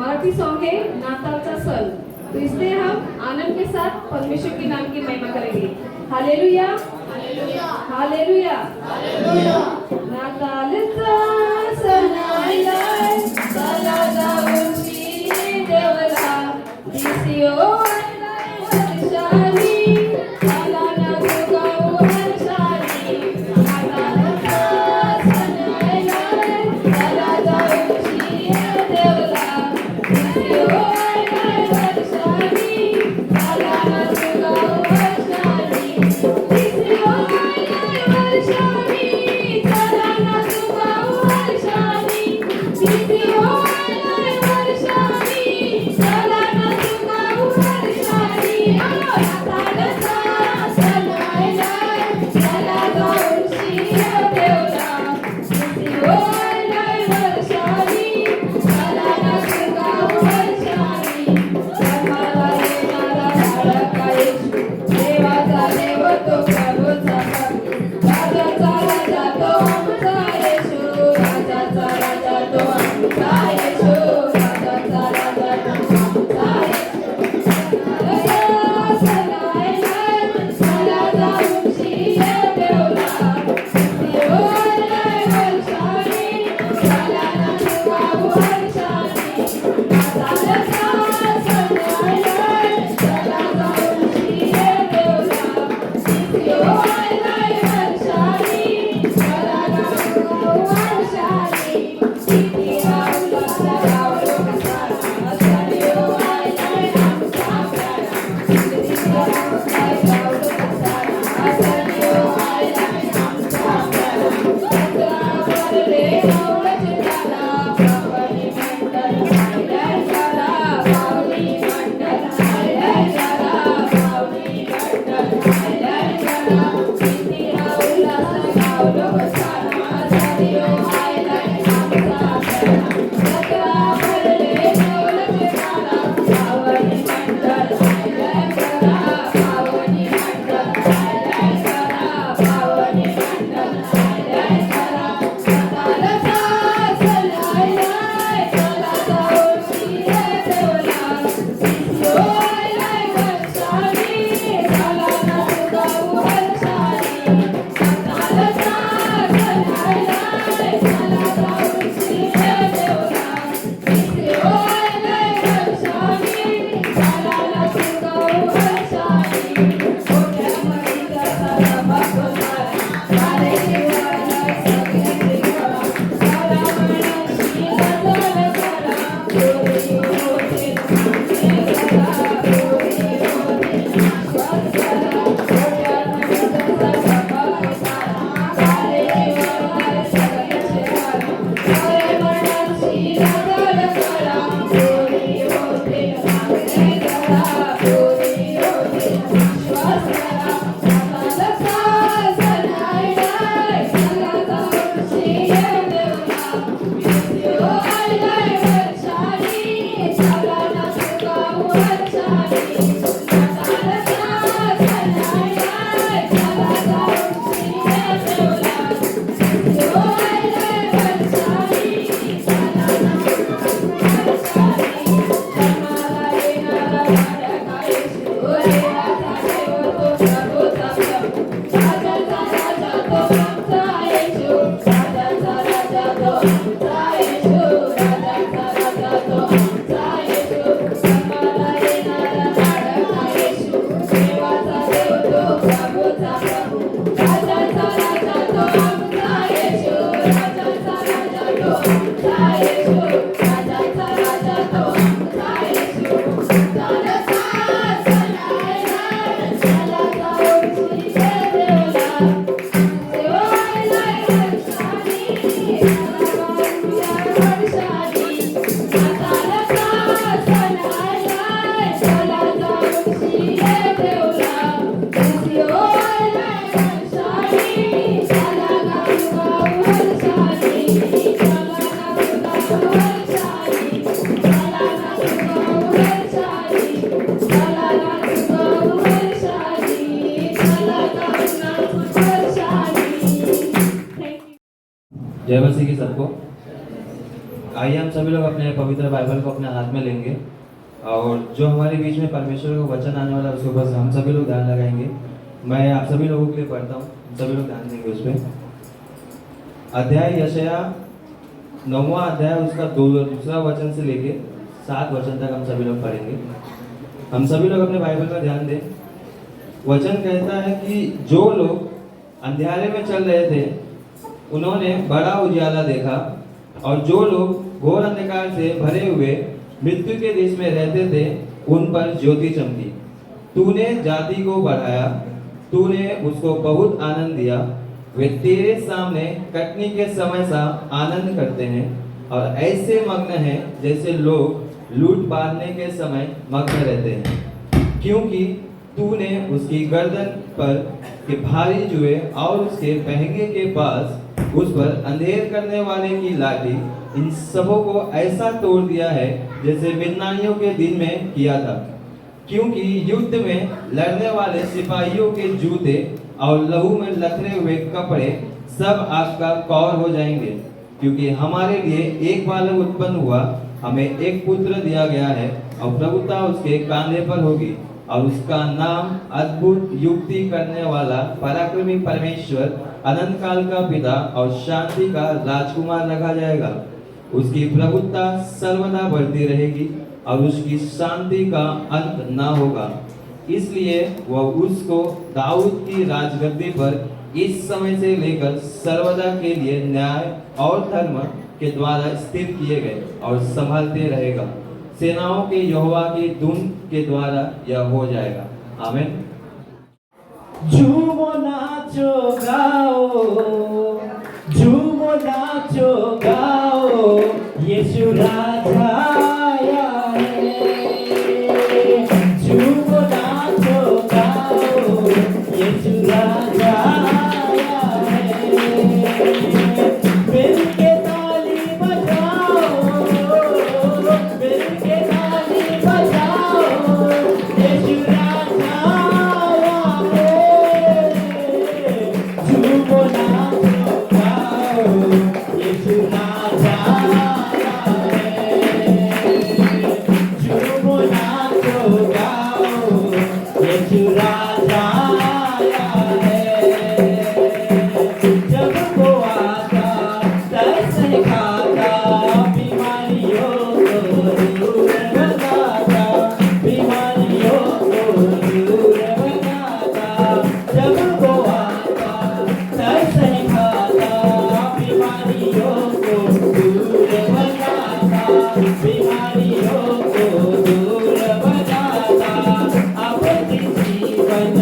Marathi song है नाताल का सल, तो इसलिए हम आनंद के साथ परमेश्वर के नाम की महिमा करेंगे। Hallelujah hallelujah hallelujah. नातालचा सण आलाय, चला जाऊन शिरी देवला, दिसिओ आलाय वर्षाली, चला ना गाऊ हर्षाली। नातालचा सण आलाय, चला जाऊन शिरी देवला, दिसिओ आलाय वर्षाली, चला ना गाऊ हर्षाली। दिसिओ आलाय वर्षाली, चला ना गाऊ हर्षाली। दिसिओ आलाय वर्षाली, चला ना गाऊ हर्षाली। नातालचा सण आलाय, चला जाऊन शिरी देवला, दिसिओ आलाय वर्षाली, चला ना गाऊ हर्षाली। जन्माला येणारा बाळका येशू, देवाचा देव तो प्रभूचा प्रभू, राजाचा राजा तो आमचा येशू, राजाचा राजा तो आमचा येशू, राजाचा राजा तो आमचा येशू। नातालचा सण आलाय, चला जाऊन शिरी देवला, दिसिओ आलाय वर्षाली, चला ना गाऊ हर्षाली। नातालचा सण आलाय, चला जाऊन शिरी देवला, दिसिओ आलाय वर्षाली, चला ना गाऊ हर्षाली। किती उल्हासा गावलो कसारा, सणिओ आलाय आमचा प्यारा, किती उल्हासा गावलो कसारा, सणिओ आलाय आमचा प्यारा। चंद्रा भरले नवलच झाला, पावनी मंडल आलाय जरा, पावनी मंडल आलाय जरा, पावनी मंडल आलाय जरा। किती उल्हासा गावलो कसारा, सणिओ आलाय आमचा प्यारा। चंद्रा भरले नवलच झाला, पावनी मंडल आलाय जरा, पावनी मंडल आलाय जरा, पावनी मंडल आलाय जरा। नातालचा सण आलाय, चला जाऊन शिरी देवला, दिसिओ आलाय वर्षाली, चला ना गाऊ हर्षाली। नातालचा सण आलाय, चला जाऊन शिरी देवला, दिसिओ आलाय वर्षाली, चला ना गाऊ हर्षाली। मोठ्या मडीचा सारा बाप सारा, सारे देवाला सगळे देवा, सारा मनाशी नजर करा, गोरी होते नाचे करा, गोरी होते विश्वास करा। मोठ्या मडीचा सारा बाप सारा, सारे देवाला सगळे करा, सारे मनाशी नजर करा, गोरी होते नाचे करा, गोरी होते विश्वास करा। नातालचा सण आलाय, चला जाऊन शिरी देवला, दिसिओ आलाय वर्षाली, चला ना गाऊ हर्षाली। नातालचा सण आलाय, चला जाऊन शिरी देवला, दिसिओ आलाय वर्षाली, चला ना गाऊ हर्षाली। जन्माला येणारा बाळका येशू, देवाचा देव तो जय मसीह की सबको। आइए हम सभी लोग अपने पवित्र बाइबल को अपने हाथ में लेंगे और जो हमारे बीच में परमेश्वर का वचन आने वाला है उसके ऊपर हम सभी लोग ध्यान लगाएंगे। मैं आप सभी लोगों के लिए पढ़ता हूँ, सभी लोग ध्यान देंगे उस पर। अध्याय यशाया 9वां अध्याय उसका दूसरा वचन से लेके 7 वचन तक हम सभी लोग पढ़ेंगे। हम सभी लोग अपने बाइबल पर ध्यान दें। वचन कहता है कि जो लोग अंधेरे में चल रहे थे उन्होंने बड़ा उजाला देखा, और जो लोग घोर अंधकार से भरे हुए मृत्यु के देश में रहते थे उन पर ज्योति चमकी। तूने जाति को बढ़ाया, तूने उसको बहुत आनंद दिया। वे तेरे सामने कटनी के समय सा आनंद करते हैं और ऐसे मग्न हैं जैसे लोग लूट पाने के समय मग्न रहते हैं, क्योंकि तूने उसकी गर्दन पर के भारी जुए और उसके पहंगे के पास उस पर अंधेर करने वाले की लाठी, इन सबों को ऐसा तोड़ दिया है जैसे मिद्नानियों के दिन में किया था। क्योंकि युद्ध में लड़ने वाले सिपाहियों के जूते और लहू में लथरे हुए कपड़े सब आग का कौर हो जाएंगे। क्योंकि हमारे लिए एक बालक उत्पन्न हुआ, हमें एक पुत्र दिया गया है और प्रभुता उसके कांधे पर होगी, और उसका नाम अद्भुत, युक्ति करने वाला, पराक्रमी परमेश्वर, अनंत काल का पिता और शांति का राजकुमार रखा जाएगा। उसकी प्रभुता सर्वदा बढ़ती रहेगी और उसकी शांति का अंत न होगा। इसलिए वह उसको दाऊद की राजगद्दी पर इस समय से लेकर सर्वदा के लिए न्याय और धर्म के द्वारा स्थिर किए गए और संभालते रहेगा। सेनाओं के यहोवा की धुन के द्वारा यह हो जाएगा। आमीन। झूमो नाचो गाओ, झूमो नाचो गाओ, यीशु राजा आया है। झूमो नाचो गाओ, यीशु राजा आया है। मिलके ताली बजाओ, मिलके ताली बजाओ, यीशु राजा आया है। झूमो नाचो गाओ, यीशु राजा आया है। झूमो नाचो गाओ, यीशु राजा आया है। जब वो आता दर्शन खाता, बीमारियों को दूर भगाता, बीमारियों को दूर भगाता। जब वो आता दर्शन खाता, बीमारियों को दूर भगाता, बीमारियों को दूर भगाता। अपने जीवन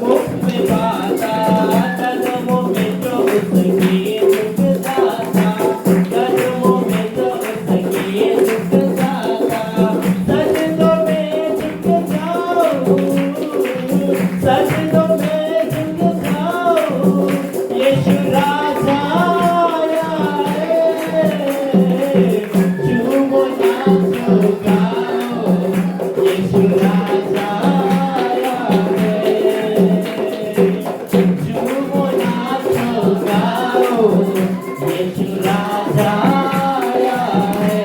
मुक्त में पाता, कदमों में जो उसके झुक जाता, कदमों में जो उसके झुक जाता। सजदों में झुक जाओ, सजदों में झुक जाओ, यीशु राजा आया है। झूमो नाचो गाओ, यीशु राजा आया है। झूमो नाचो गाओ, यीशु राजा आया है।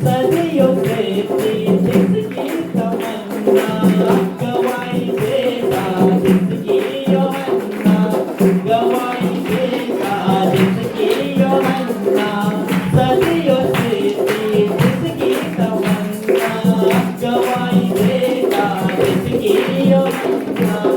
सदियों से थी जिसकी तमन्ना, गवाही देता जिसकी यूहन्ना, गवाही देता जिसकी यूहन्ना। सदियों से थी जिसकी तमन्ना, गवाही देता जिसकी यूहन्ना।